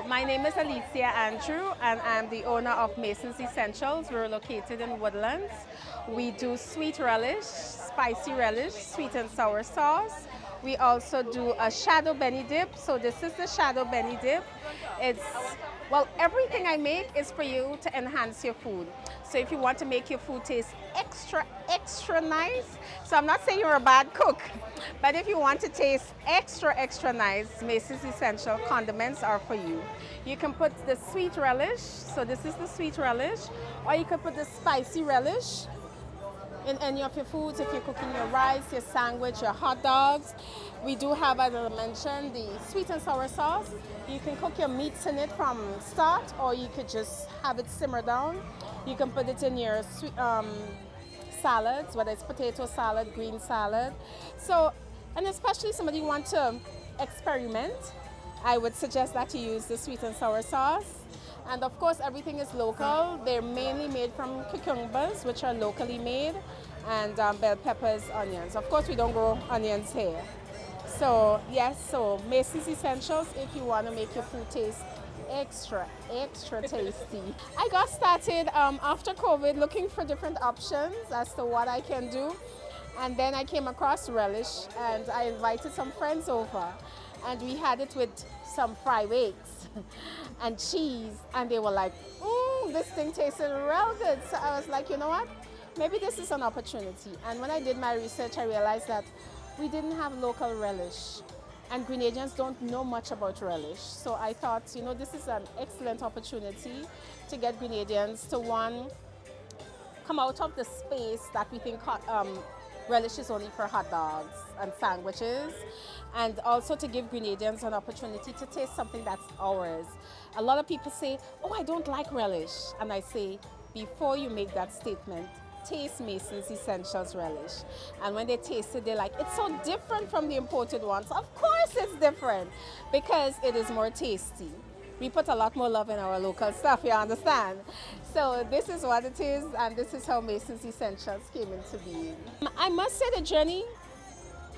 My name is Alecia Andrew, and I'm the owner of Mason's Essentials. We're located in Woodlands. We do sweet relish, spicy relish, sweet and sour sauce. We also do a shadow Benny dip. So this is the shadow Benny dip. It's well, everything I make is for you to enhance your food. So if you want to make your food taste extra nice, so I'm not saying you're a bad cook, but if you want to taste extra nice, Mason's Essential condiments are for you. You can put the sweet relish, so this is the sweet relish, or you can put the spicy relish in any of your foods. If you're cooking your rice, your sandwich, your hot dogs. We do have, as I mentioned, the sweet and sour sauce. You can cook your meats in it from start, or you could just have it simmer down. You can put it in your salads, whether it's potato salad, green salad. So, and especially somebody who want to experiment, I would suggest that you use the sweet and sour sauce. And of course, everything is local. They're mainly made from cucumbers, which are locally made, and bell peppers, onions. Of course, we don't grow onions here. So yes, so Mason's Essentials if you want to make your food taste extra tasty. I got started after COVID looking for different options as to what I can do. And then I came across relish and I invited some friends over and we had it with some fried eggs and cheese, and they were like, this thing tasted real good. So I was like, you know what? Maybe this is an opportunity. And when I did my research, I realized that we didn't have local relish and Grenadians don't know much about relish. So I thought, this is an excellent opportunity to get Grenadians to, one, come out of the space that we think relish is only for hot dogs and sandwiches, and also to give Grenadians an opportunity to taste something that's ours. A lot of people say, oh, I don't like relish. And I say, before you make that statement, taste Mason's Essentials relish. And when they taste it, they're like, it's so different from the imported ones. Of course it's different, because it is more tasty. We put a lot more love in our local stuff, you understand? So this is what it is, and this is how Mason's Essentials came into being. I must say the journey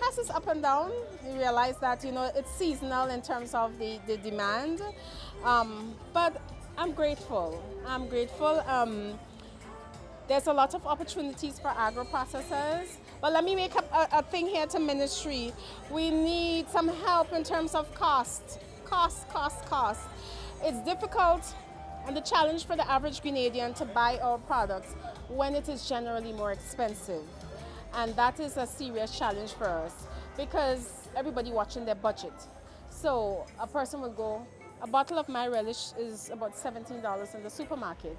has its up and down. You realize that, it's seasonal in terms of the demand. But I'm grateful. There's a lot of opportunities for agro-processors. But let me make a thing here to ministry. We need some help in terms of cost. Cost. It's difficult and the challenge for the average Grenadian to buy our products when it is generally more expensive. And that is a serious challenge for us because everybody watching their budget. So a person will go, a bottle of my relish is about $17 in the supermarket.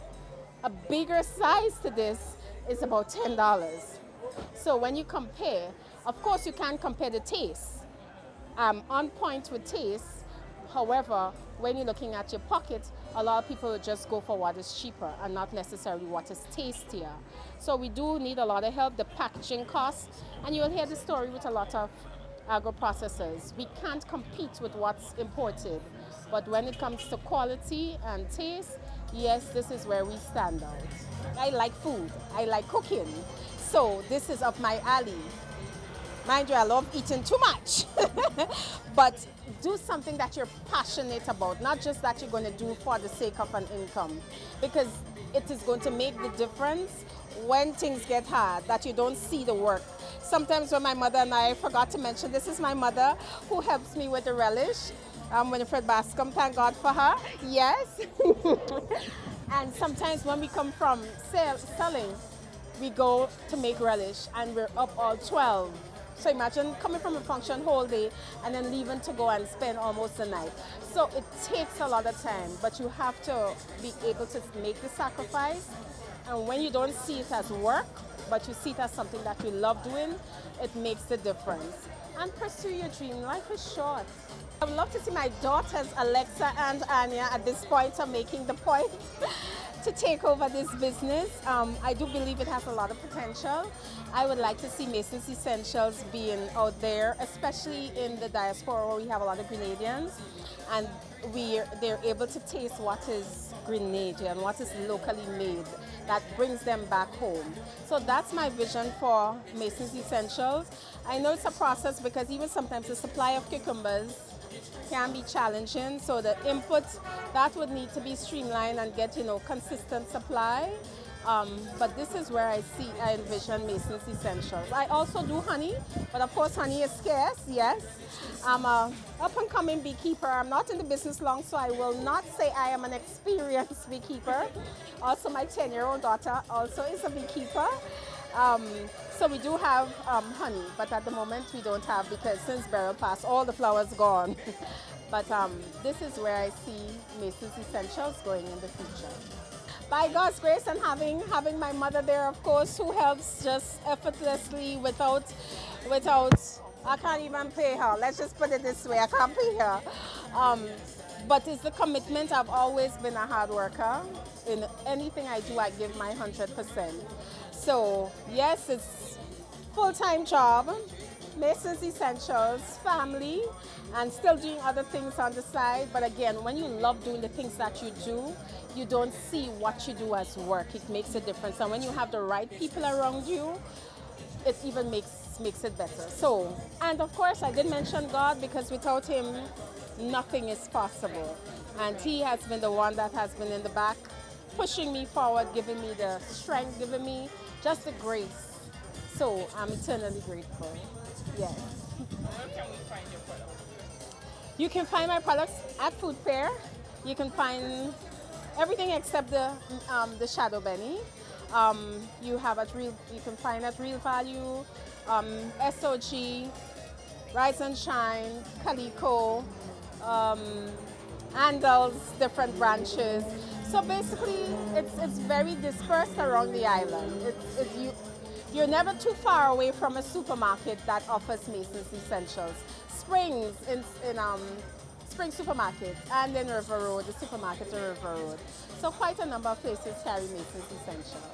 A bigger size to this is about $10. So when you compare, of course you can't compare the taste. On point with taste. However, when you're looking at your pocket, a lot of people just go for what is cheaper and not necessarily what is tastier. So we do need a lot of help, the packaging costs, and you'll hear the story with a lot of agro-processors. We can't compete with what's imported, but when it comes to quality and taste, yes, this is where we stand out. I like food, I like cooking, so this is up my alley. Mind you, I love eating too much, but do something that you're passionate about, not just that you're going to do for the sake of an income, because it is going to make the difference when things get hard, that you don't see the work. Sometimes when my mother and I forgot to mention, this is my mother who helps me with the relish, Winifred Bascom, thank God for her, yes. And sometimes when we come from selling, we go to make relish and we're up all 12. So imagine coming from a function whole day and then leaving to go and spend almost the night. So it takes a lot of time, but you have to be able to make the sacrifice. And when you don't see it as work, but you see it as something that you love doing, it makes the difference. And pursue your dream. Life is short. I would love to see my daughters, Alexa and Anya, at this point are making the point to take over this business. I do believe it has a lot of potential. I would like to see Mason's Essentials being out there, especially in the diaspora where we have a lot of Grenadians, and they're able to taste what is Grenadian, what is locally made, that brings them back home. So that's my vision for Mason's Essentials. I know it's a process because even sometimes the supply of cucumbers can be challenging. So the input that would need to be streamlined and get consistent supply. But this is where I envision Mason's Essentials. I also do honey, but of course honey is scarce. Yes, I'm a up and coming beekeeper. I'm not in the business long, so I will not say I am an experienced beekeeper. Also, my 10-year-old daughter also is a beekeeper. Um, so we do have honey, but at the moment we don't have because since burial passed, all the flowers gone. But this is where I see Mason's Essentials going in the future. By God's grace and having my mother there, of course, who helps just effortlessly without I can't even pay her. Let's just put it this way, I can't pay her. Um, but it's the commitment. I've always been a hard worker. In anything I do, I give my 100%. So yes, it's full-time job, Mason's Essentials, family, and still doing other things on the side. But again, when you love doing the things that you do, you don't see what you do as work. It makes a difference. And when you have the right people around you, it even makes it better. So, and of course, I did mention God because without Him, nothing is possible. And He has been the one that has been in the back, pushing me forward, giving me the strength, giving me just the grace. So I'm eternally grateful. Yes. Where can we find your products? You can find my products at Food Fair. You can find everything except the Shadow Benny. You can find at Real Value, SOG, Rise and Shine, Calico, Andals, different branches. So basically, it's very dispersed around the island. You're never too far away from a supermarket that offers Mason's Essentials. Springs in Spring Supermarket, and then River Road, the supermarket on River Road. So quite a number of places carry Mason's Essentials.